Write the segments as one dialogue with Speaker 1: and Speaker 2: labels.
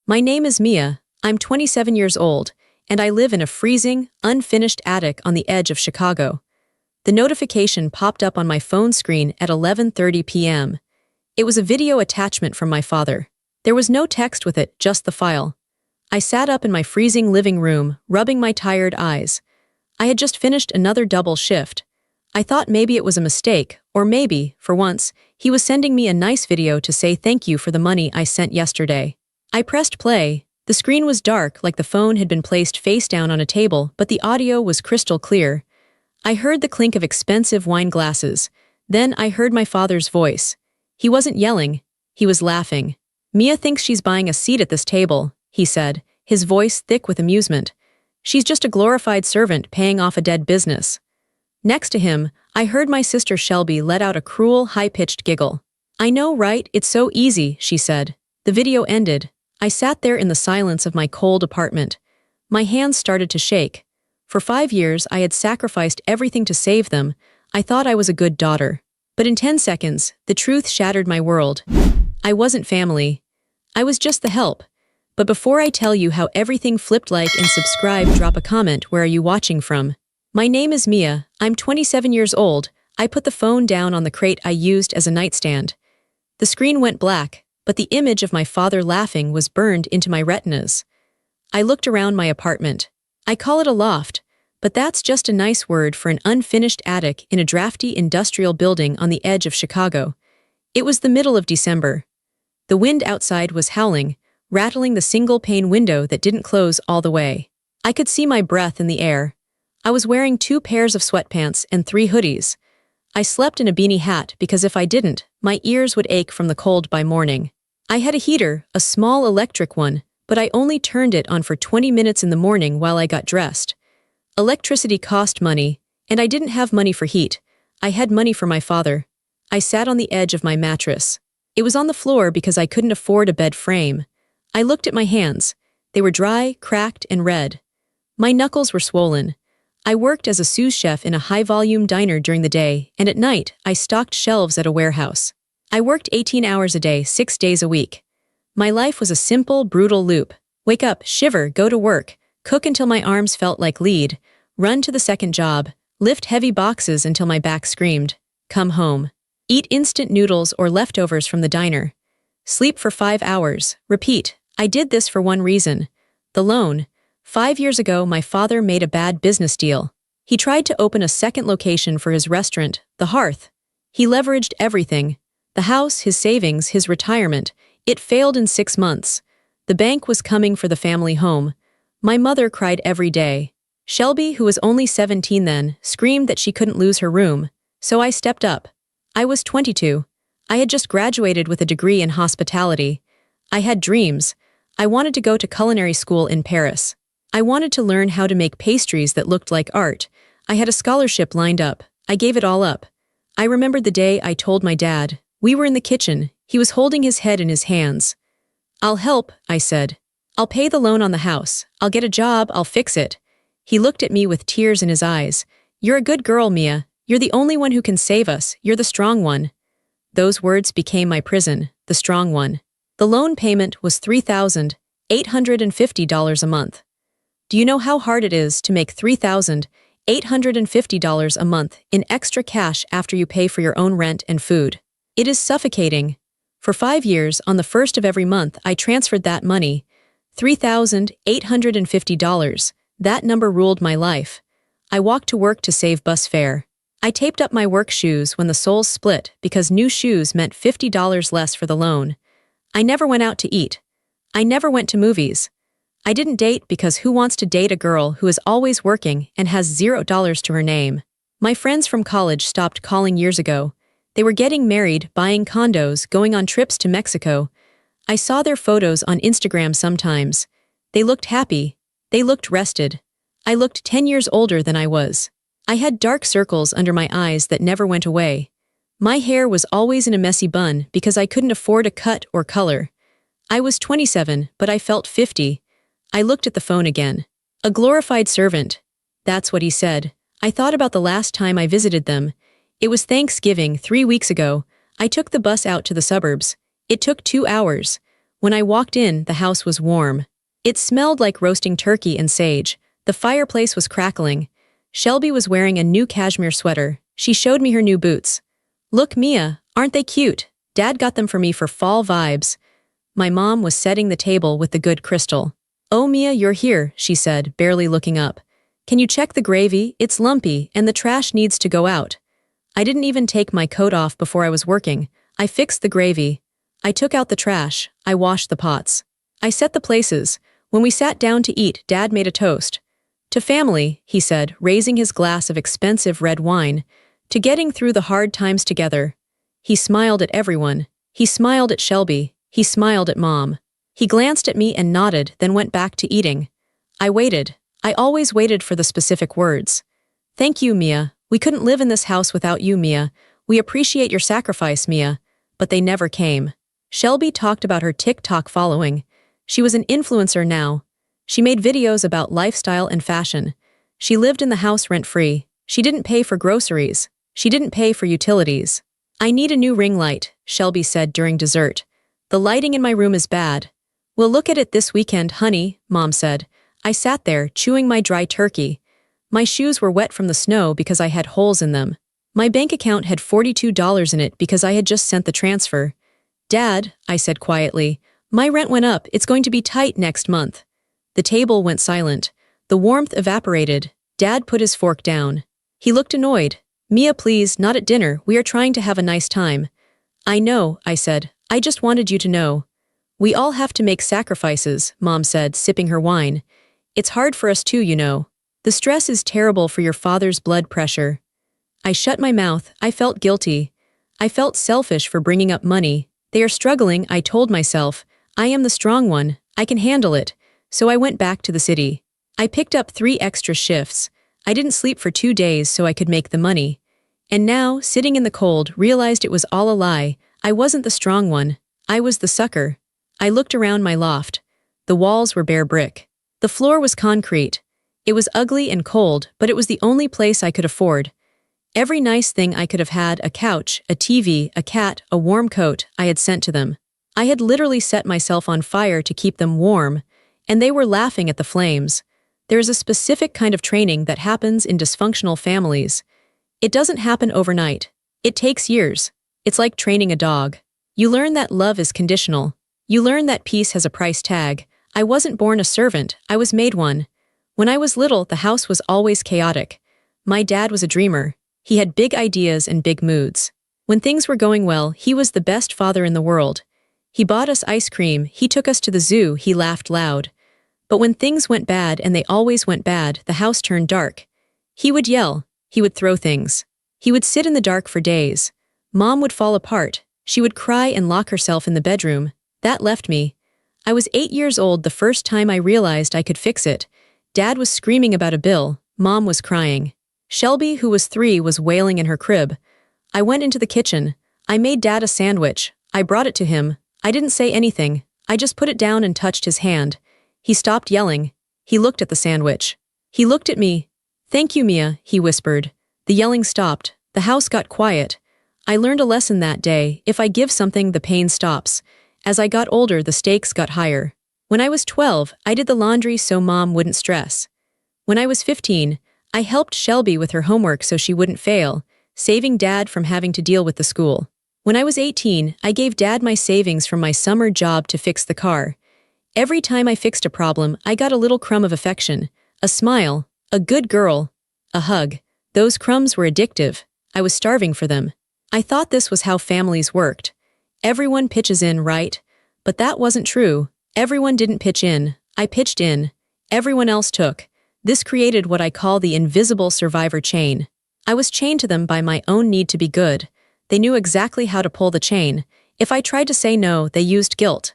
Speaker 1: My name is Mia, I'm 27 years old, and I live in a freezing, unfinished attic on the edge of Chicago. The notification popped up on my phone screen at 11:30 p.m. It was a video attachment from my father. There was no text with it, just the file. I sat up in my freezing living room, rubbing my tired eyes. I had just finished another double shift. I thought maybe it was a mistake, or maybe, for once, he was sending me a nice video to say thank you for the money I sent yesterday. I pressed play. The screen was dark, like the phone had been placed face down on a table, but the audio was crystal clear. I heard the clink of expensive wine glasses. Then I heard my father's voice. He wasn't yelling. He was laughing. "Mia thinks she's buying a seat at this table," he said, his voice thick with amusement. "She's just a glorified servant paying off a dead business." Next to him, I heard my sister Shelby let out a cruel, high-pitched giggle. "I know, right? It's so easy," she said. The video ended. I sat there in the silence of my cold apartment. My hands started to shake. For 5 years, I had sacrificed everything to save them. I thought I was a good daughter. But in 10 seconds, the truth shattered my world. I wasn't family. I was just the help. But before I tell you how everything flipped, like and subscribe, drop a comment. Where are you watching from? My name is Mia, I'm 27 years old. I put the phone down on the crate I used as a nightstand. The screen went black, but the image of my father laughing was burned into my retinas. I looked around my apartment. I call it a loft, but that's just a nice word for an unfinished attic in a drafty industrial building on the edge of Chicago. It was the middle of December. The wind outside was howling, rattling the single-pane window that didn't close all the way. I could see my breath in the air. I was wearing 2 pairs of sweatpants and 3 hoodies. I slept in a beanie hat because if I didn't, my ears would ache from the cold by morning. I had a heater, a small electric one, but I only turned it on for 20 minutes in the morning while I got dressed. Electricity cost money, and I didn't have money for heat. I had money for my father. I sat on the edge of my mattress. It was on the floor because I couldn't afford a bed frame. I looked at my hands. They were dry, cracked, and red. My knuckles were swollen. I worked as a sous chef in a high-volume diner during the day, and at night, I stocked shelves at a warehouse. I worked 18 hours a day, 6 days a week. My life was a simple, brutal loop. Wake up, shiver, go to work, cook until my arms felt like lead, run to the second job, lift heavy boxes until my back screamed, come home. Eat instant noodles or leftovers from the diner. Sleep for 5 hours, repeat. I did this for one reason. The loan. 5 years ago, my father made a bad business deal. He tried to open a second location for his restaurant, The Hearth. He leveraged everything. The house, his savings, his retirement. It failed in 6 months. The bank was coming for the family home. My mother cried every day. Shelby, who was only 17 then, screamed that she couldn't lose her room. So I stepped up. I was 22. I had just graduated with a degree in hospitality. I had dreams. I wanted to go to culinary school in Paris. I wanted to learn how to make pastries that looked like art. I had a scholarship lined up. I gave it all up. I remembered the day I told my dad. We were in the kitchen. He was holding his head in his hands. "I'll help," I said. "I'll pay the loan on the house. I'll get a job. I'll fix it." He looked at me with tears in his eyes. "You're a good girl, Mia. You're the only one who can save us. You're the strong one." Those words became my prison, the strong one. The loan payment was $3,850 a month. Do you know how hard it is to make $3,850 a month in extra cash after you pay for your own rent and food? It is suffocating. For 5 years, on the first of every month, I transferred that money. $3,850. That number ruled my life. I walked to work to save bus fare. I taped up my work shoes when the soles split because new shoes meant $50 less for the loan. I never went out to eat. I never went to movies. I didn't date because who wants to date a girl who is always working and has $0 to her name? My friends from college stopped calling years ago. They were getting married, buying condos, going on trips to Mexico. I saw their photos on Instagram sometimes. They looked happy. They looked rested. I looked 10 years older than I was. I had dark circles under my eyes that never went away. My hair was always in a messy bun because I couldn't afford a cut or color. I was 27, but I felt 50. I looked at the phone again. A glorified servant. That's what he said. I thought about the last time I visited them. It was Thanksgiving 3 weeks ago. I took the bus out to the suburbs. It took 2 hours. When I walked in, the house was warm. It smelled like roasting turkey and sage. The fireplace was crackling. Shelby was wearing a new cashmere sweater. She showed me her new boots. "Look, Mia, aren't they cute? Dad got them for me for fall vibes." My mom was setting the table with the good crystal. "Oh, Mia, you're here," she said, barely looking up. "Can you check the gravy? It's lumpy, and the trash needs to go out." I didn't even take my coat off before I was working. I fixed the gravy. I took out the trash. I washed the pots. I set the places. When we sat down to eat, Dad made a toast. "To family," he said, raising his glass of expensive red wine. "To getting through the hard times together." He smiled at everyone. He smiled at Shelby. He smiled at Mom. He glanced at me and nodded, then went back to eating. I waited. I always waited for the specific words. "Thank you, Mia. We couldn't live in this house without you, Mia. We appreciate your sacrifice, Mia." But they never came. Shelby talked about her TikTok following. She was an influencer now. She made videos about lifestyle and fashion. She lived in the house rent-free. She didn't pay for groceries. She didn't pay for utilities. "I need a new ring light," Shelby said during dessert. "The lighting in my room is bad." "We'll look at it this weekend, honey," Mom said. I sat there, chewing my dry turkey. My shoes were wet from the snow because I had holes in them. My bank account had $42 in it because I had just sent the transfer. "Dad," I said quietly, "my rent went up. It's going to be tight next month." The table went silent. The warmth evaporated. Dad put his fork down. He looked annoyed. "Mia, please, not at dinner. We are trying to have a nice time." "I know," I said. "I just wanted you to know." "We all have to make sacrifices," Mom said, sipping her wine. "It's hard for us too, you know. The stress is terrible for your father's blood pressure." I shut my mouth. I felt guilty. I felt selfish for bringing up money. They are struggling, I told myself. I am the strong one. I can handle it. So I went back to the city. I picked up 3 extra shifts. I didn't sleep for 2 days so I could make the money. And now, sitting in the cold, realized it was all a lie. I wasn't the strong one. I was the sucker. I looked around my loft. The walls were bare brick. The floor was concrete. It was ugly and cold, but it was the only place I could afford. Every nice thing I could have had, a couch, a TV, a cat, a warm coat, I had sent to them. I had literally set myself on fire to keep them warm, and they were laughing at the flames. There is a specific kind of training that happens in dysfunctional families. It doesn't happen overnight. It takes years. It's like training a dog. You learn that love is conditional. You learn that peace has a price tag. I wasn't born a servant, I was made one. When I was little, the house was always chaotic. My dad was a dreamer. He had big ideas and big moods. When things were going well, he was the best father in the world. He bought us ice cream, he took us to the zoo, he laughed loud. But when things went bad, and they always went bad, the house turned dark. He would yell. He would throw things. He would sit in the dark for days. Mom would fall apart. She would cry and lock herself in the bedroom. That left me. I was 8 years old the first time I realized I could fix it. Dad was screaming about a bill. Mom was crying. Shelby, who was 3, was wailing in her crib. I went into the kitchen. I made Dad a sandwich. I brought it to him. I didn't say anything. I just put it down and touched his hand. He stopped yelling. He looked at the sandwich. He looked at me. "Thank you, Mia," he whispered. The yelling stopped. The house got quiet. I learned a lesson that day. If I give something, the pain stops. As I got older, the stakes got higher. When I was 12, I did the laundry so Mom wouldn't stress. When I was 15, I helped Shelby with her homework so she wouldn't fail, saving Dad from having to deal with the school. When I was 18, I gave Dad my savings from my summer job to fix the car. Every time I fixed a problem, I got a little crumb of affection, a smile, a good girl, a hug. Those crumbs were addictive. I was starving for them. I thought this was how families worked. Everyone pitches in, right? But that wasn't true. Everyone didn't pitch in. I pitched in. Everyone else took. This created what I call the invisible survivor chain. I was chained to them by my own need to be good. They knew exactly how to pull the chain. If I tried to say no, they used guilt.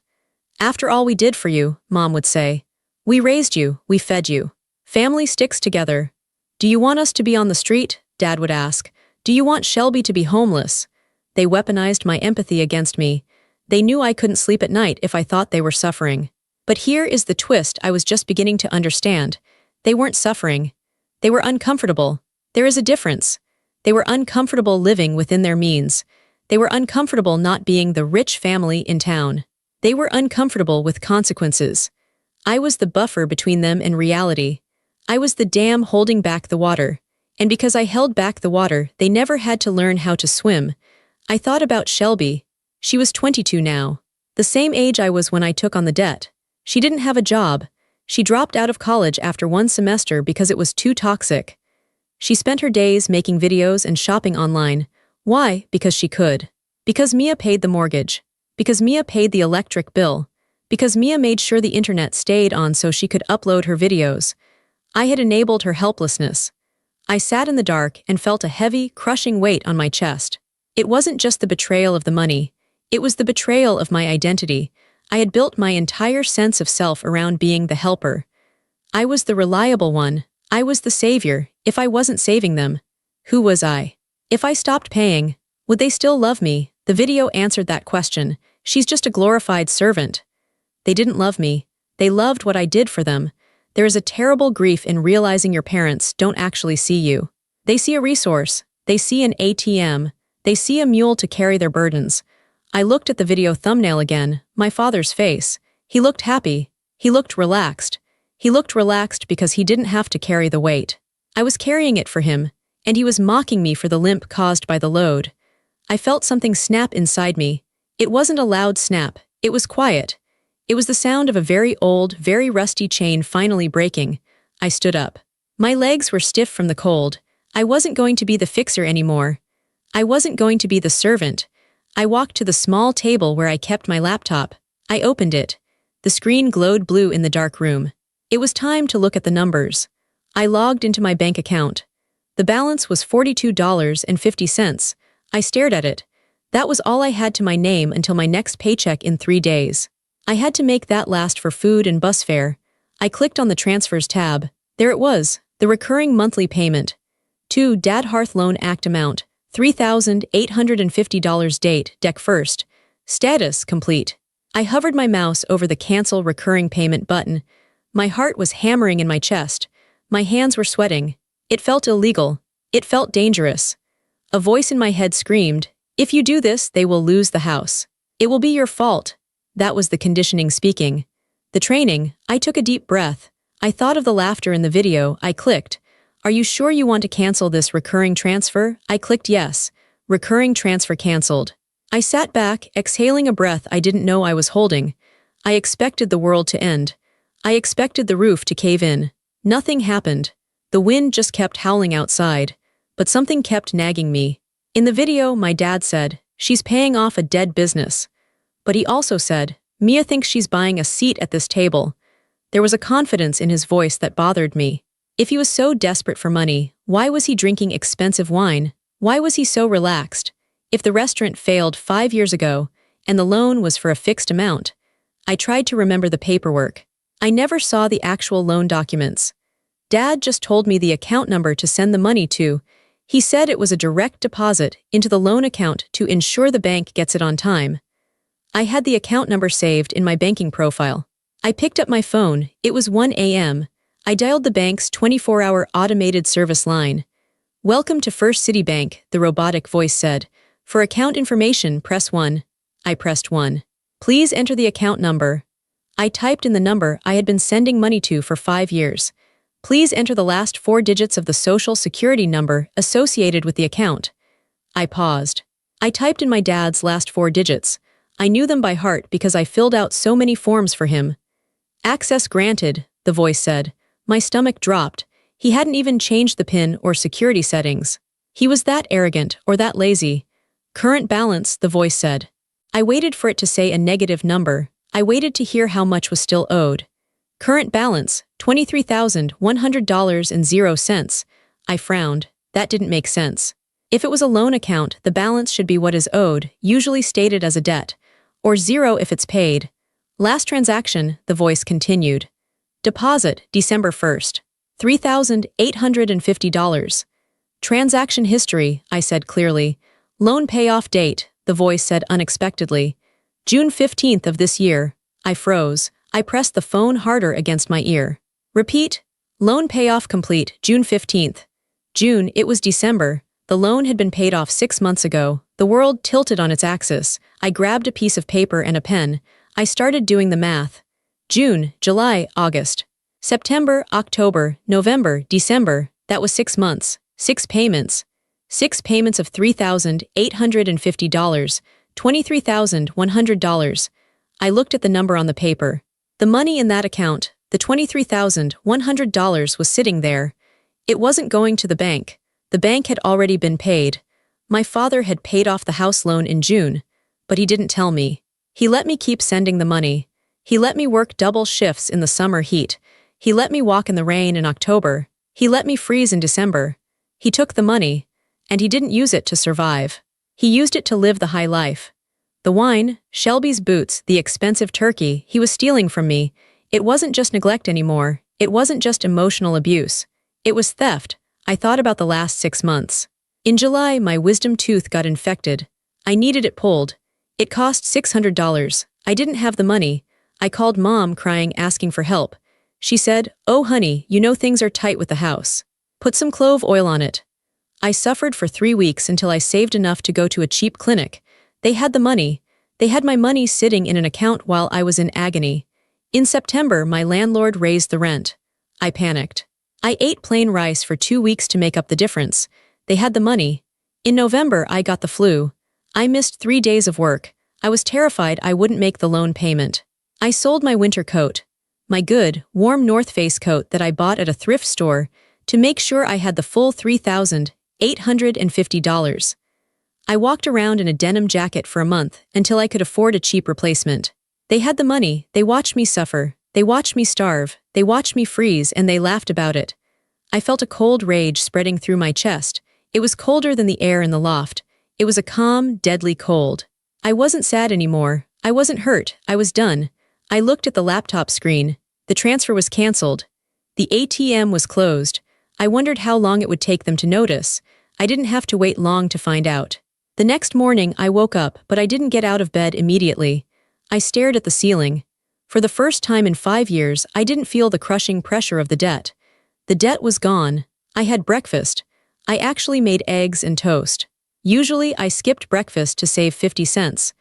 Speaker 1: "After all we did for you," Mom would say. "We raised you, we fed you. Family sticks together." "Do you want us to be on the street?" Dad would ask. "Do you want Shelby to be homeless?" They weaponized my empathy against me. They knew I couldn't sleep at night if I thought they were suffering. But here is the twist I was just beginning to understand. They weren't suffering. They were uncomfortable. There is a difference. They were uncomfortable living within their means. They were uncomfortable not being the rich family in town. They were uncomfortable with consequences. I was the buffer between them and reality. I was the dam holding back the water. And because I held back the water, they never had to learn how to swim. I thought about Shelby. She was 22 now. The same age I was when I took on the debt. She didn't have a job. She dropped out of college after one semester because it was too toxic. She spent her days making videos and shopping online. Why? Because she could. Because Mia paid the mortgage. Because Mia paid the electric bill. Because Mia made sure the internet stayed on so she could upload her videos. I had enabled her helplessness. I sat in the dark and felt a heavy, crushing weight on my chest. It wasn't just the betrayal of the money. It was the betrayal of my identity. I had built my entire sense of self around being the helper. I was the reliable one. I was the savior. If I wasn't saving them, who was I? If I stopped paying, would they still love me? The video answered that question. She's just a glorified servant. They didn't love me. They loved what I did for them. There is a terrible grief in realizing your parents don't actually see you. They see a resource. They see an ATM. They see a mule to carry their burdens. I looked at the video thumbnail again, my father's face. He looked happy. He looked relaxed. He looked relaxed because he didn't have to carry the weight. I was carrying it for him, and he was mocking me for the limp caused by the load. I felt something snap inside me. It wasn't a loud snap. It was quiet. It was the sound of a very old, very rusty chain finally breaking. I stood up. My legs were stiff from the cold. I wasn't going to be the fixer anymore. I wasn't going to be the servant. I walked to the small table where I kept my laptop. I opened it. The screen glowed blue in the dark room. It was time to look at the numbers. I logged into my bank account. The balance was $42.50. I stared at it. That was all I had to my name until my next paycheck in 3 days. I had to make that last for food and bus fare. I clicked on the Transfers tab. There it was, the recurring monthly payment. To Dad Hearth Loan Act amount, $3,850 date, Dec 1st. Status, complete. I hovered my mouse over the Cancel Recurring Payment button. My heart was hammering in my chest. My hands were sweating. It felt illegal. It felt dangerous. A voice in my head screamed, "If you do this, they will lose the house. It will be your fault." That was the conditioning speaking. The training. I took a deep breath. I thought of the laughter in the video. I clicked. "Are you sure you want to cancel this recurring transfer?" I clicked yes. Recurring transfer canceled. I sat back, exhaling a breath I didn't know I was holding. I expected the world to end. I expected the roof to cave in. Nothing happened. The wind just kept howling outside. But something kept nagging me. In the video, my dad said, "She's paying off a dead business." But he also said, "Mia thinks she's buying a seat at this table." There was a confidence in his voice that bothered me. If he was so desperate for money, why was he drinking expensive wine? Why was he so relaxed? If the restaurant failed 5 years ago, and the loan was for a fixed amount, I tried to remember the paperwork. I never saw the actual loan documents. Dad just told me the account number to send the money to. He said it was a direct deposit into the loan account to ensure the bank gets it on time. I had the account number saved in my banking profile. I picked up my phone. It was 1 a.m. I dialed the bank's 24-hour automated service line. "Welcome to First City Bank," the robotic voice said. "For account information, press 1. I pressed 1. "Please enter the account number." I typed in the number I had been sending money to for 5 years. "Please enter the last 4 digits of the Social Security number associated with the account." I paused. I typed in my dad's last 4 digits. I knew them by heart because I filled out so many forms for him. "Access granted," the voice said. My stomach dropped. He hadn't even changed the PIN or security settings. He was that arrogant or that lazy. "Current balance," the voice said. I waited for it to say a negative number. I waited to hear how much was still owed. "Current balance, $23,100.00." I frowned. That didn't make sense. If it was a loan account, the balance should be what is owed, usually stated as a debt, or 0 if it's paid. "Last transaction," the voice continued. "Deposit, December 1st. $3,850. Transaction history," I said clearly. "Loan payoff date," the voice said unexpectedly. "June 15th of this year." I froze. I pressed the phone harder against my ear. "Repeat." "Loan payoff complete, June 15th. June, it was December. The loan had been paid off 6 months ago. The world tilted on its axis. I grabbed a piece of paper and a pen. I started doing the math. June, July, August. September, October, November, December, that was 6 months, 6 payments. 6 payments of $3,850, $23,100. I looked at the number on the paper. The money in that account, the $23,100 was sitting there. It wasn't going to the bank. The bank had already been paid. My father had paid off the house loan in June, but he didn't tell me. He let me keep sending the money. He let me work double shifts in the summer heat. He let me walk in the rain in October. He let me freeze in December. He took the money, and he didn't use it to survive. He used it to live the high life. The wine, Shelby's boots, the expensive turkey he was stealing from me. It wasn't just neglect anymore. It wasn't just emotional abuse. It was theft. I thought about the last 6 months. In July, my wisdom tooth got infected. I needed it pulled. It cost $600. I didn't have the money. I called Mom crying, asking for help. She said, "Oh honey, you know things are tight with the house. Put some clove oil on it." I suffered for 3 weeks until I saved enough to go to a cheap clinic. They had the money. They had my money sitting in an account while I was in agony. In September, my landlord raised the rent. I panicked. I ate plain rice for 2 weeks to make up the difference. They had the money. In November, I got the flu. I missed 3 days of work. I was terrified I wouldn't make the loan payment. I sold my winter coat, my good, warm North Face coat that I bought at a thrift store, to make sure I had the full $3,850. I walked around in a denim jacket for a month until I could afford a cheap replacement. They had the money. They watched me suffer. They watched me starve. They watched me freeze, and they laughed about it. I felt a cold rage spreading through my chest. It was colder than the air in the loft. It was a calm, deadly cold. I wasn't sad anymore. I wasn't hurt. I was done. I looked at the laptop screen. The transfer was canceled. The ATM was closed. I wondered how long it would take them to notice. I didn't have to wait long to find out. The next morning, I woke up, but I didn't get out of bed immediately. I stared at the ceiling. For the first time in 5 years, I didn't feel the crushing pressure of the debt. The debt was gone. I had breakfast. I actually made eggs and toast. Usually, I skipped breakfast to save 50 cents.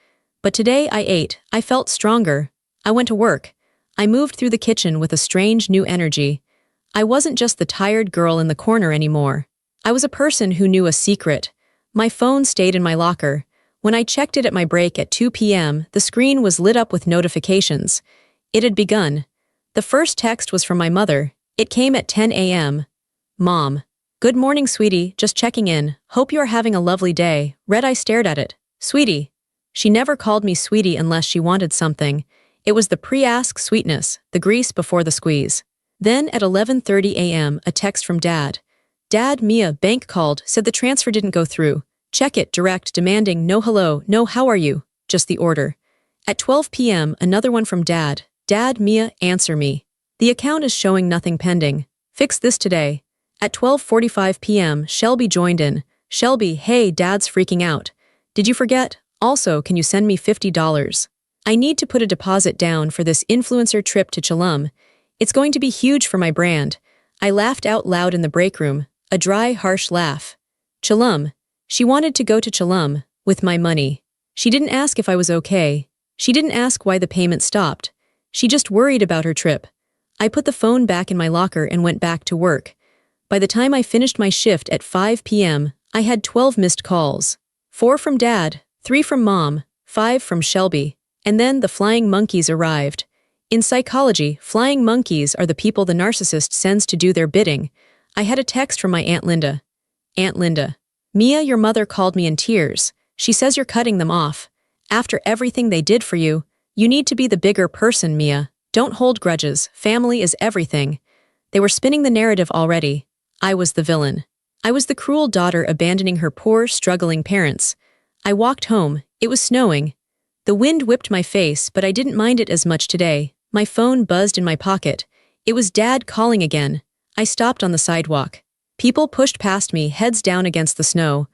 Speaker 1: But today I ate. I felt stronger. I went to work. I moved through the kitchen with a strange new energy. I wasn't just the tired girl in the corner anymore. I was a person who knew a secret. My phone stayed in my locker. When I checked it at my break at 2 p.m., the screen was lit up with notifications. It had begun. The first text was from my mother. It came at 10 a.m. "Mom. Good morning, sweetie. Just checking in. Hope you are having a lovely day." Read. I stared at it. Sweetie. She never called me sweetie unless she wanted something. It was the pre-ask sweetness, the grease before the squeeze. Then at 11:30 a.m., a text from Dad. "Dad, Mia, bank called, said the transfer didn't go through. Check it, direct, demanding, no hello, no how are you, just the order." At 12 p.m., another one from Dad. "Dad, Mia, answer me. The account is showing nothing pending. Fix this today." At 12:45 p.m., Shelby joined in. "Shelby, hey, Dad's freaking out. Did you forget? Also, can you send me $50? I need to put a deposit down for this influencer trip to Chelum. It's going to be huge for my brand." I laughed out loud in the break room, a dry, harsh laugh. Chelum. She wanted to go to Chelum, with my money. She didn't ask if I was okay. She didn't ask why the payment stopped. She just worried about her trip. I put the phone back in my locker and went back to work. By the time I finished my shift at 5 p.m., I had 12 missed calls. 4 from Dad, 3 from Mom, 5 from Shelby. And then the flying monkeys arrived. In psychology, flying monkeys are the people the narcissist sends to do their bidding. I had a text from my Aunt Linda. "Aunt Linda. Mia, your mother called me in tears. She says you're cutting them off. After everything they did for you, you need to be the bigger person, Mia. Don't hold grudges. Family is everything." They were spinning the narrative already. I was the villain. I was the cruel daughter abandoning her poor, struggling parents. I walked home. It was snowing. The wind whipped my face, but I didn't mind it as much today. My phone buzzed in my pocket. It was Dad calling again. I stopped on the sidewalk. People pushed past me, heads down against the snow.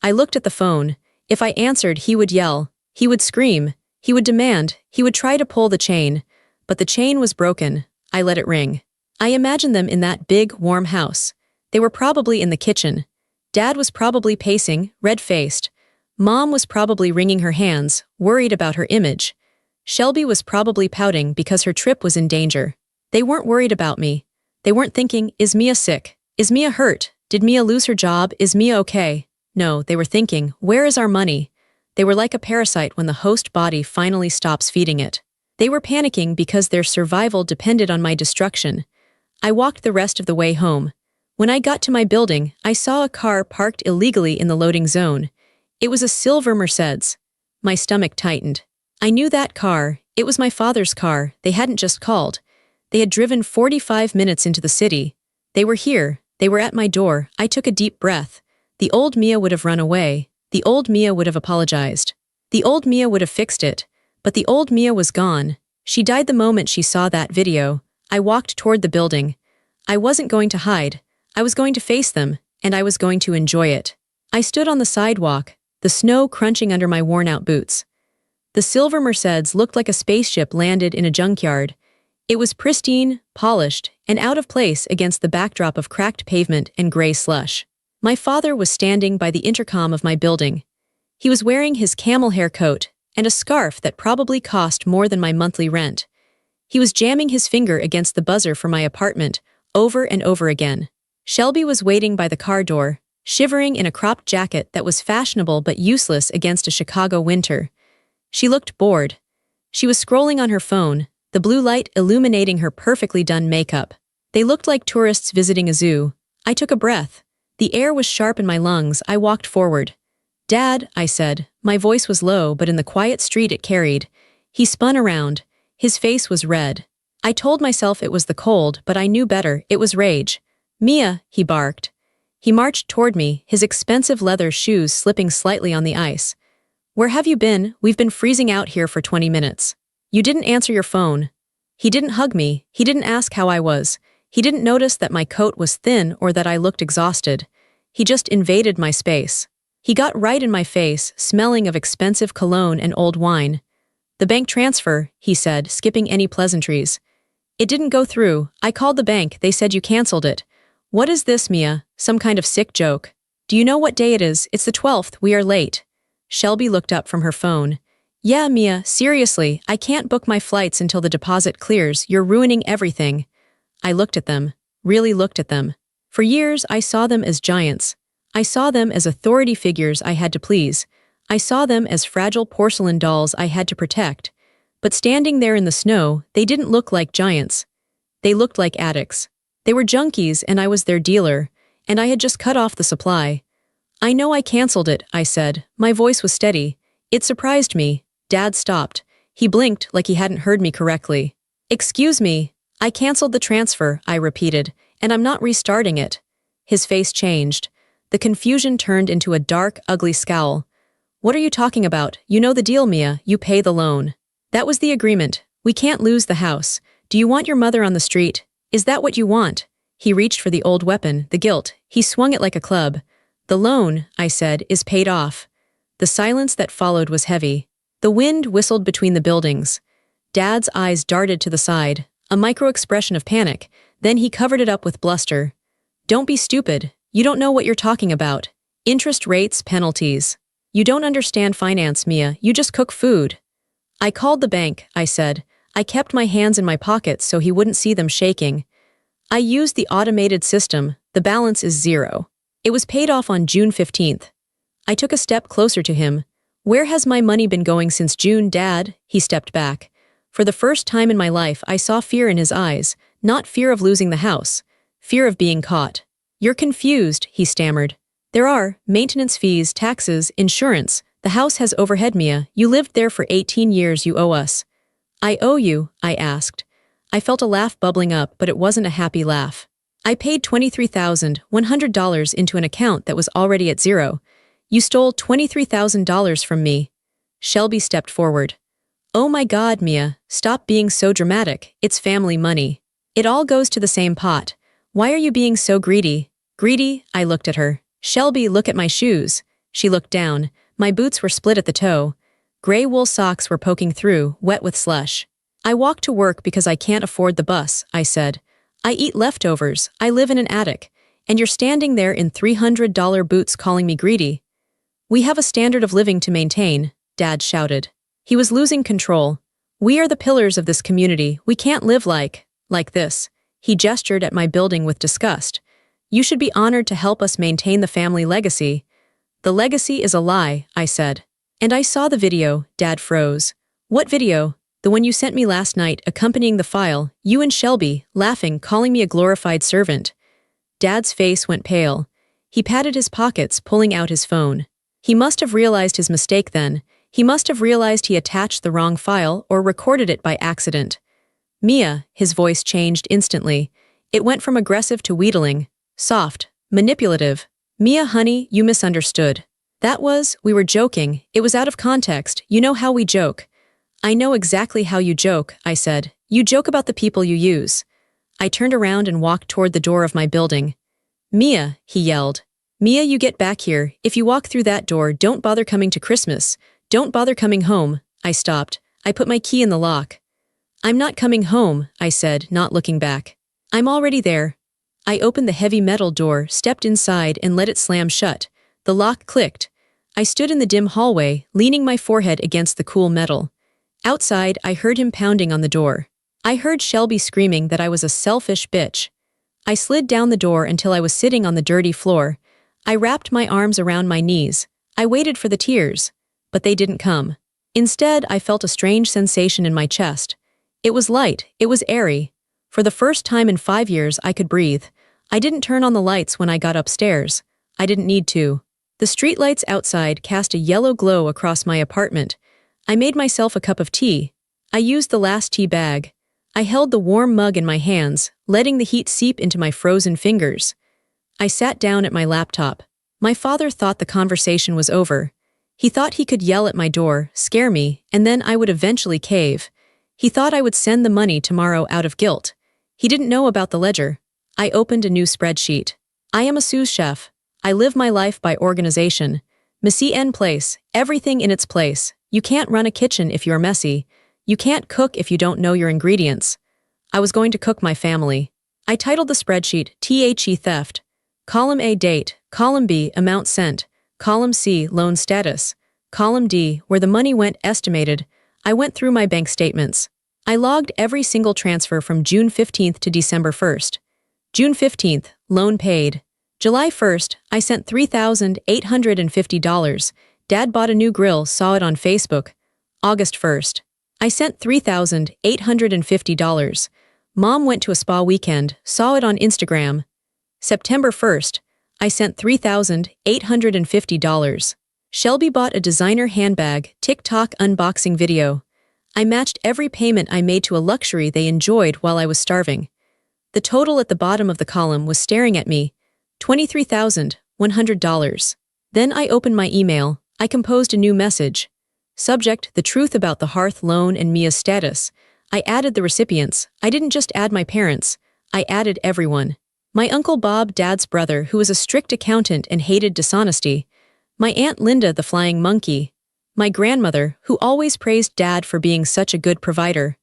Speaker 1: I looked at the phone. If I answered, he would yell. He would scream. He would demand. He would try to pull the chain. But the chain was broken. I let it ring. I imagined them in that big, warm house. They were probably in the kitchen. Dad was probably pacing, red-faced. Mom was probably wringing her hands, worried about her image. Shelby was probably pouting because her trip was in danger. They weren't worried about me. They weren't thinking, is Mia sick? Is Mia hurt? Did Mia lose her job? Is Mia okay? No, they were thinking, where is our money? They were like a parasite when the host body finally stops feeding it. They were panicking because their survival depended on my destruction. I walked the rest of the way home. When I got to my building, I saw a car parked illegally in the loading zone. It was a silver Mercedes. My stomach tightened. I knew that car. It was my father's car. They hadn't just called. They had driven 45 minutes into the city. They were here. They were at my door. I took a deep breath. The old Mia would have run away. The old Mia would have apologized. The old Mia would have fixed it. But the old Mia was gone. She died the moment she saw that video. I walked toward the building. I wasn't going to hide. I was going to face them, and I was going to enjoy it. I stood on the sidewalk, the snow crunching under my worn-out boots. The silver Mercedes looked like a spaceship landed in a junkyard. It was pristine, polished, and out of place against the backdrop of cracked pavement and gray slush. My father was standing by the intercom of my building. He was wearing his camel hair coat and a scarf that probably cost more than my monthly rent. He was jamming his finger against the buzzer for my apartment, over and over again. Shelby was waiting by the car door, shivering in a cropped jacket that was fashionable but useless against a Chicago winter. She looked bored. She was scrolling on her phone, the blue light illuminating her perfectly done makeup. They looked like tourists visiting a zoo. I took a breath. The air was sharp in my lungs. I walked forward. "Dad," I said. My voice was low, but in the quiet street it carried. He spun around. His face was red. I told myself it was the cold, but I knew better. It was rage. "Mia," he barked. He marched toward me, his expensive leather shoes slipping slightly on the ice. "Where have you been? We've been freezing out here for 20 minutes. You didn't answer your phone." He didn't hug me. He didn't ask how I was. He didn't notice that my coat was thin or that I looked exhausted. He just invaded my space. He got right in my face, smelling of expensive cologne and old wine. "The bank transfer," he said, skipping any pleasantries. "It didn't go through. I called the bank. They said you canceled it." "What is this, Mia? Some kind of sick joke? Do you know what day it is? It's the 12th. We are late." Shelby looked up from her phone. "Yeah, Mia, seriously, I can't book my flights until the deposit clears. You're ruining everything." I looked at them, really looked at them. For years, I saw them as giants. I saw them as authority figures I had to please. I saw them as fragile porcelain dolls I had to protect. But standing there in the snow, they didn't look like giants. They looked like addicts. They were junkies and I was their dealer, and I had just cut off the supply. "I know I canceled it," I said. My voice was steady. It surprised me. Dad stopped. He blinked like he hadn't heard me correctly. "Excuse me. I canceled the transfer," I repeated, "and I'm not restarting it." His face changed. The confusion turned into a dark, ugly scowl. "What are you talking about? You know the deal, Mia. You pay the loan." "That was the agreement. We can't lose the house. Do you want your mother on the street? Is that what you want?" He reached for the old weapon, the guilt. He swung it like a club. "The loan," I said, "is paid off." The silence that followed was heavy. The wind whistled between the buildings. Dad's eyes darted to the side, a micro-expression of panic. Then he covered it up with bluster. "Don't be stupid. You don't know what you're talking about. Interest rates, penalties. You don't understand finance, Mia. You just cook food." "I called the bank," I said. I kept my hands in my pockets so he wouldn't see them shaking. "I used the automated system. The balance is 0. It was paid off on June 15th. I took a step closer to him. "Where has my money been going since June, Dad?" He stepped back. For the first time in my life, I saw fear in his eyes, not fear of losing the house, fear of being caught. "You're confused," he stammered. "There are maintenance fees, taxes, insurance. The house has overhead, Mia. You lived there for 18 years. You owe us." "I owe you?" I asked. I felt a laugh bubbling up, but it wasn't a happy laugh. "I paid $23,100 into an account that was already at 0. You stole $23,000 from me." Shelby stepped forward. "Oh my God, Mia, stop being so dramatic. It's family money. It all goes to the same pot. Why are you being so greedy?" "Greedy?" I looked at her. "Shelby, look at my shoes." She looked down. My boots were split at the toe. Gray wool socks were poking through, wet with slush. "I walk to work because I can't afford the bus," I said. "I eat leftovers. I live in an attic. And you're standing there in $300 boots calling me greedy." "We have a standard of living to maintain," Dad shouted. He was losing control. We are the pillars of this community. We can't live like this. He gestured at my building with disgust. You should be honored to help us maintain the family legacy. The legacy is a lie, I said. And I saw the video, Dad froze. What video? The one you sent me last night, accompanying the file, you and Shelby, laughing, calling me a glorified servant. Dad's face went pale. He patted his pockets, pulling out his phone. He must have realized his mistake then. He must have realized he attached the wrong file or recorded it by accident. Mia, his voice changed instantly. It went from aggressive to wheedling, soft, manipulative. Mia, honey, you misunderstood. We were joking. It was out of context. You know how we joke. I know exactly how you joke, I said. You joke about the people you use. I turned around and walked toward the door of my building. Mia, he yelled. Mia, you get back here. If you walk through that door, don't bother coming to Christmas. Don't bother coming home. I stopped. I put my key in the lock. I'm not coming home, I said, not looking back. I'm already there. I opened the heavy metal door, stepped inside, and let it slam shut. The lock clicked. I stood in the dim hallway, leaning my forehead against the cool metal. Outside, I heard him pounding on the door. I heard Shelby screaming that I was a selfish bitch. I slid down the door until I was sitting on the dirty floor. I wrapped my arms around my knees. I waited for the tears. But they didn't come. Instead, I felt a strange sensation in my chest. It was light. It was airy. For the first time in 5 years, I could breathe. I didn't turn on the lights when I got upstairs. I didn't need to. The streetlights outside cast a yellow glow across my apartment. I made myself a cup of tea. I used the last tea bag. I held the warm mug in my hands, letting the heat seep into my frozen fingers. I sat down at my laptop. My father thought the conversation was over. He thought he could yell at my door, scare me, and then I would eventually cave. He thought I would send the money tomorrow out of guilt. He didn't know about the ledger. I opened a new spreadsheet. I am a sous chef. I live my life by organization. Messy en place, everything in its place. You can't run a kitchen if you're messy. You can't cook if you don't know your ingredients. I was going to cook my family. I titled the spreadsheet THE Theft. Column A, date. Column B, amount sent. Column C, loan status. Column D, where the money went, estimated. I went through my bank statements. I logged every single transfer from June 15th to December 1st. June 15th, loan paid. July 1st, I sent $3,850. Dad bought a new grill, saw it on Facebook. August 1st, I sent $3,850. Mom went to a spa weekend, saw it on Instagram. September 1st, I sent $3,850. Shelby bought a designer handbag, TikTok unboxing video. I matched every payment I made to a luxury they enjoyed while I was starving. The total at the bottom of the column was staring at me, $23,100. Then I opened my email. I composed a new message. Subject, the truth about the Hearth loan and Mia's status. I added the recipients. I didn't just add my parents. I added everyone. My Uncle Bob, Dad's brother, who was a strict accountant and hated dishonesty. My Aunt Linda, the flying monkey. My grandmother, who always praised Dad for being such a good provider.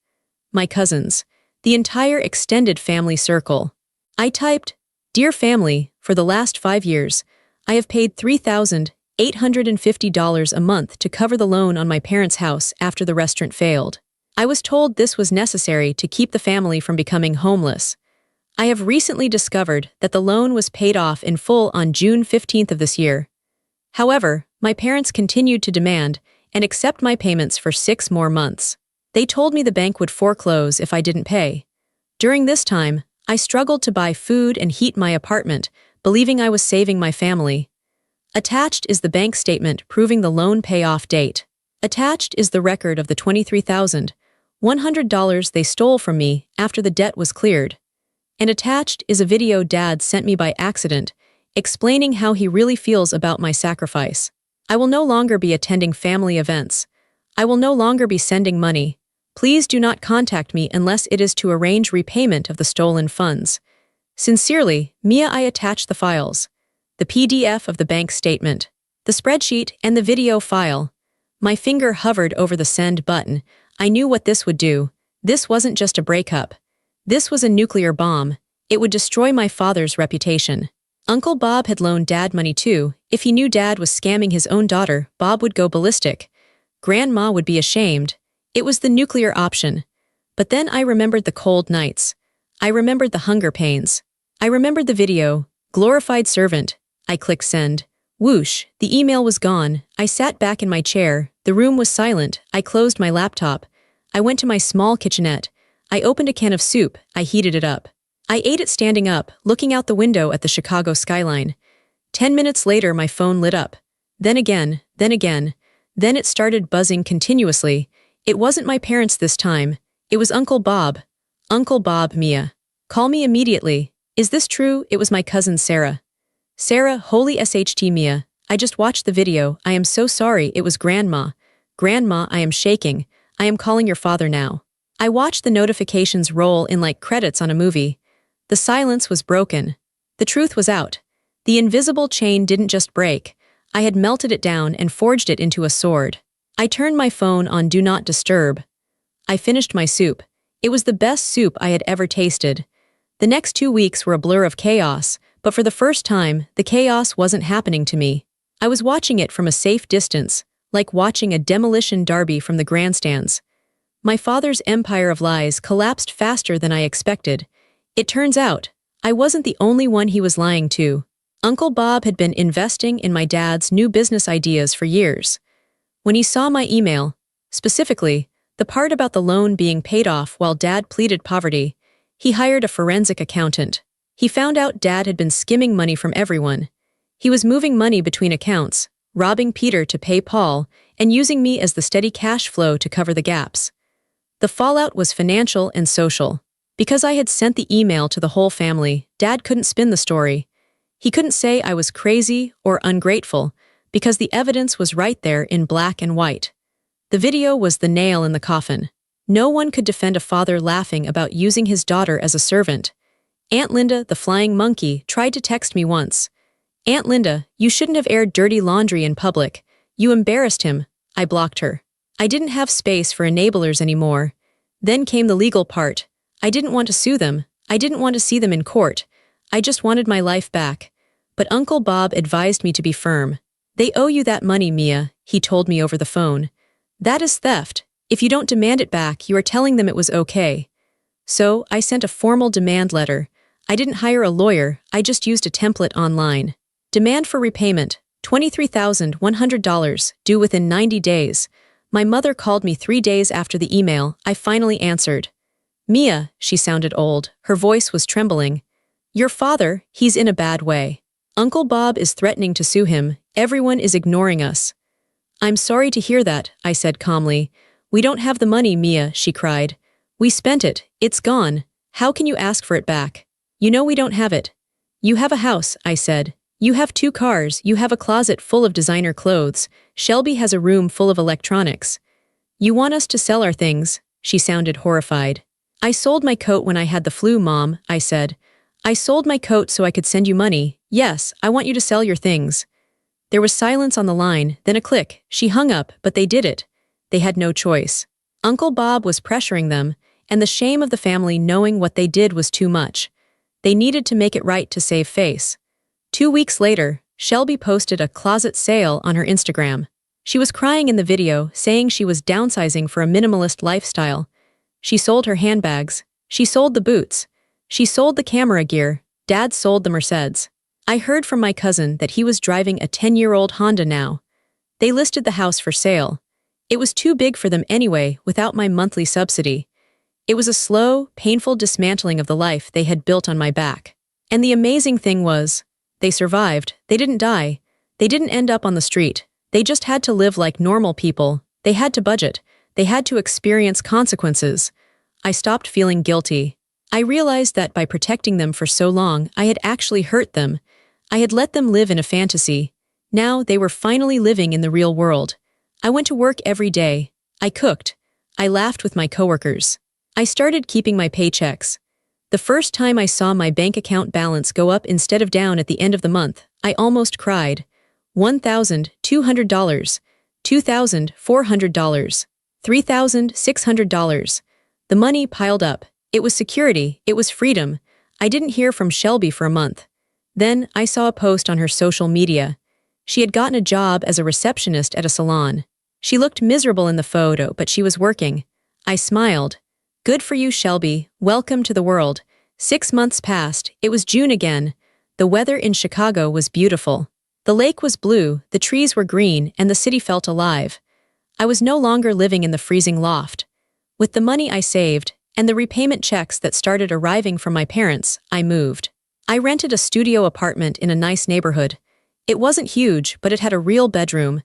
Speaker 1: My cousins. The entire extended family circle. I typed, Dear family, for the last 5 years, I have paid $3,850 a month to cover the loan on my parents' house after the restaurant failed. I was told this was necessary to keep the family from becoming homeless. I have recently discovered that the loan was paid off in full on June 15th of this year. However, my parents continued to demand and accept my payments for 6 more months. They told me the bank would foreclose if I didn't pay. During this time, I struggled to buy food and heat my apartment, believing I was saving my family. Attached is the bank statement proving the loan payoff date. Attached is the record of the $23,100 they stole from me after the debt was cleared. And attached is a video Dad sent me by accident, explaining how he really feels about my sacrifice. I will no longer be attending family events. I will no longer be sending money. Please do not contact me unless it is to arrange repayment of the stolen funds. Sincerely, Mia. I attached the files. The PDF of the bank statement, the spreadsheet, and the video file. My finger hovered over the send button. I knew what this would do. This wasn't just a breakup. This was a nuclear bomb. It would destroy my father's reputation. Uncle Bob had loaned Dad money too. If he knew Dad was scamming his own daughter, Bob would go ballistic. Grandma would be ashamed. It was the nuclear option. But then I remembered the cold nights. I remembered the hunger pains. I remembered the video, glorified servant. I clicked send. Whoosh, the email was gone. I sat back in my chair. The room was silent. I closed my laptop. I went to my small kitchenette. I opened a can of soup. I heated it up. I ate it standing up, looking out the window at the Chicago skyline. 10 minutes later, my phone lit up. Then again, then again. Then it started buzzing continuously. It wasn't my parents this time. It was Uncle Bob. Uncle Bob, Mia. Call me immediately. Is this true? It was my cousin Sarah. Sarah, holy SHT Mia. I just watched the video. I am so sorry. It was Grandma. Grandma, I am shaking. I am calling your father now. I watched the notifications roll in like credits on a movie. The silence was broken. The truth was out. The invisible chain didn't just break. I had melted it down and forged it into a sword. I turned my phone on Do Not Disturb. I finished my soup. It was the best soup I had ever tasted. The next 2 weeks were a blur of chaos, but for the first time, the chaos wasn't happening to me. I was watching it from a safe distance, like watching a demolition derby from the grandstands. My father's empire of lies collapsed faster than I expected. It turns out, I wasn't the only one he was lying to. Uncle Bob had been investing in my dad's new business ideas for years. When he saw my email, specifically, the part about the loan being paid off while Dad pleaded poverty, he hired a forensic accountant. He found out Dad had been skimming money from everyone. He was moving money between accounts, robbing Peter to pay Paul, and using me as the steady cash flow to cover the gaps. The fallout was financial and social. Because I had sent the email to the whole family, Dad couldn't spin the story. He couldn't say I was crazy or ungrateful, because the evidence was right there in black and white. The video was the nail in the coffin. No one could defend a father laughing about using his daughter as a servant. Aunt Linda, the flying monkey, tried to text me once. Aunt Linda, you shouldn't have aired dirty laundry in public. You embarrassed him. I blocked her. I didn't have space for enablers anymore. Then came the legal part. I didn't want to sue them. I didn't want to see them in court. I just wanted my life back. But Uncle Bob advised me to be firm. They owe you that money, Mia, he told me over the phone. That is theft. If you don't demand it back, you are telling them it was okay. So, I sent a formal demand letter. I didn't hire a lawyer, I just used a template online. Demand for repayment, $23,100, due within 90 days. My mother called me 3 days after the email. I finally answered. Mia, she sounded old. Her voice was trembling. Your father, he's in a bad way. Uncle Bob is threatening to sue him. Everyone is ignoring us. I'm sorry to hear that, I said calmly. We don't have the money, Mia, she cried. We spent it. It's gone. How can you ask for it back? You know we don't have it. You have a house, I said. You have 2 cars. You have a closet full of designer clothes. Shelby has a room full of electronics. You want us to sell our things? She sounded horrified. I sold my coat when I had the flu, Mom, I said. I sold my coat so I could send you money. Yes, I want you to sell your things. There was silence on the line, then a click. She hung up, but they did it. They had no choice. Uncle Bob was pressuring them, and the shame of the family knowing what they did was too much. They needed to make it right to save face. 2 weeks later, Shelby posted a closet sale on her Instagram. She was crying in the video, saying she was downsizing for a minimalist lifestyle. She sold her handbags. She sold the boots. She sold the camera gear. Dad sold the Mercedes. I heard from my cousin that he was driving a 10-year-old Honda now. They listed the house for sale. It was too big for them anyway, without my monthly subsidy. It was a slow, painful dismantling of the life they had built on my back. And the amazing thing was, they survived. They didn't die. They didn't end up on the street. They just had to live like normal people. They had to budget. They had to experience consequences. I stopped feeling guilty. I realized that by protecting them for so long, I had actually hurt them. I had let them live in a fantasy. Now they were finally living in the real world. I went to work every day. I cooked. I laughed with my coworkers. I started keeping my paychecks. The first time I saw my bank account balance go up instead of down at the end of the month, I almost cried. $1,200, $2,400, $3,600. The money piled up. It was security. It was freedom. I didn't hear from Shelby for a month. Then I saw a post on her social media. She had gotten a job as a receptionist at a salon. She looked miserable in the photo, but she was working. I smiled. Good for you, Shelby. Welcome to the world. 6 months passed. It was June again. The weather in Chicago was beautiful. The lake was blue, the trees were green, and the city felt alive. I was no longer living in the freezing loft. With the money I saved, and the repayment checks that started arriving from my parents, I moved. I rented a studio apartment in a nice neighborhood. It wasn't huge, but it had a real bedroom.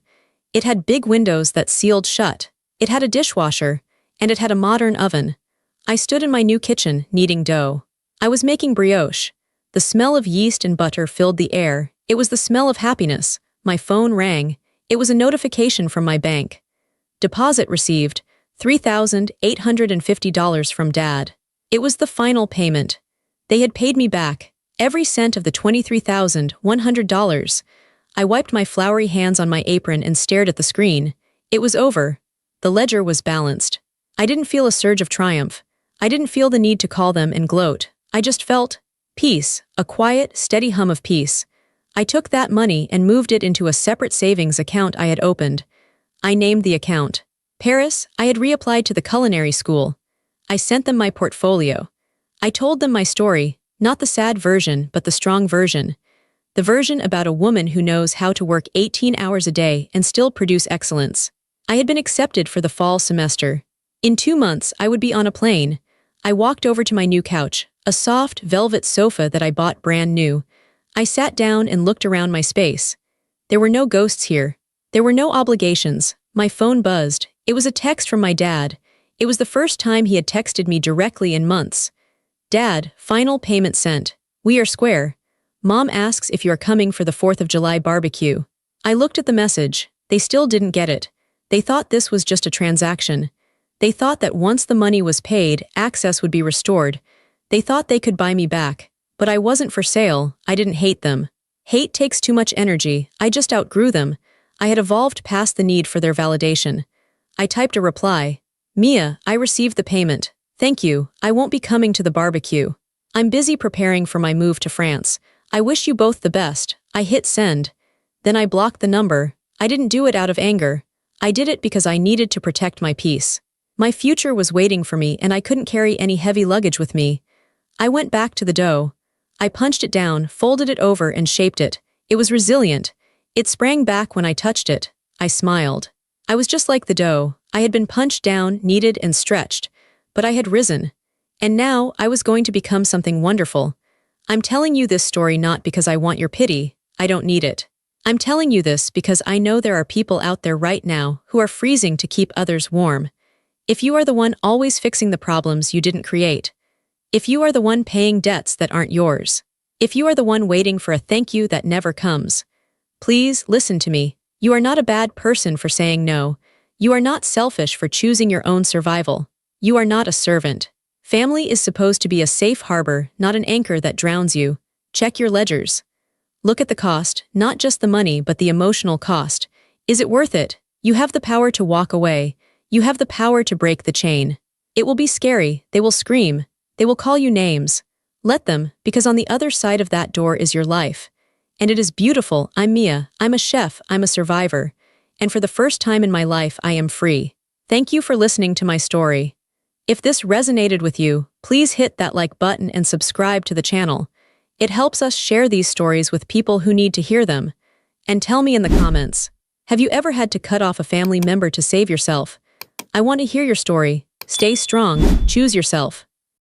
Speaker 1: It had big windows that sealed shut. It had a dishwasher, and it had a modern oven. I stood in my new kitchen, kneading dough. I was making brioche. The smell of yeast and butter filled the air. It was the smell of happiness. My phone rang. It was a notification from my bank. Deposit received, $3,850 from Dad. It was the final payment. They had paid me back, every cent of the $23,100. I wiped my floury hands on my apron and stared at the screen. It was over. The ledger was balanced. I didn't feel a surge of triumph. I didn't feel the need to call them and gloat. I just felt peace, a quiet, steady hum of peace. I took that money and moved it into a separate savings account I had opened. I named the account Paris. I had reapplied to the culinary school. I sent them my portfolio. I told them my story, not the sad version, but the strong version. The version about a woman who knows how to work 18 hours a day and still produce excellence. I had been accepted for the fall semester. In 2 months, I would be on a plane. I walked over to my new couch, a soft, velvet sofa that I bought brand new. I sat down and looked around my space. There were no ghosts here. There were no obligations. My phone buzzed. It was a text from my dad. It was the first time he had texted me directly in months. Dad, final payment sent. We are square. Mom asks if you are coming for the 4th of July barbecue. I looked at the message. They still didn't get it. They thought this was just a transaction. They thought that once the money was paid, access would be restored. They thought they could buy me back. But I wasn't for sale. I didn't hate them. Hate takes too much energy. I just outgrew them. I had evolved past the need for their validation. I typed a reply. Mia, I received the payment. Thank you. I won't be coming to the barbecue. I'm busy preparing for my move to France. I wish you both the best. I hit send. Then I blocked the number. I didn't do it out of anger. I did it because I needed to protect my peace. My future was waiting for me and I couldn't carry any heavy luggage with me. I went back to the dough. I punched it down, folded it over and shaped it. It was resilient. It sprang back when I touched it. I smiled. I was just like the dough. I had been punched down, kneaded and stretched. But I had risen. And now I was going to become something wonderful. I'm telling you this story not because I want your pity. I don't need it. I'm telling you this because I know there are people out there right now who are freezing to keep others warm. If you are the one always fixing the problems you didn't create. If you are the one paying debts that aren't yours. If you are the one waiting for a thank you that never comes. Please listen to me. You are not a bad person for saying no. You are not selfish for choosing your own survival. You are not a servant. Family is supposed to be a safe harbor, not an anchor that drowns you. Check your ledgers. Look at the cost, not just the money but the emotional cost. Is it worth it? You have the power to walk away. You have the power to break the chain. It will be scary. They will scream. They will call you names. Let them, because on the other side of that door is your life. And it is beautiful. I'm Mia. I'm a chef. I'm a survivor. And for the first time in my life, I am free. Thank you for listening to my story. If this resonated with you, please hit that like button and subscribe to the channel. It helps us share these stories with people who need to hear them. And tell me in the comments, have you ever had to cut off a family member to save yourself? I want to hear your story. Stay strong. Choose yourself.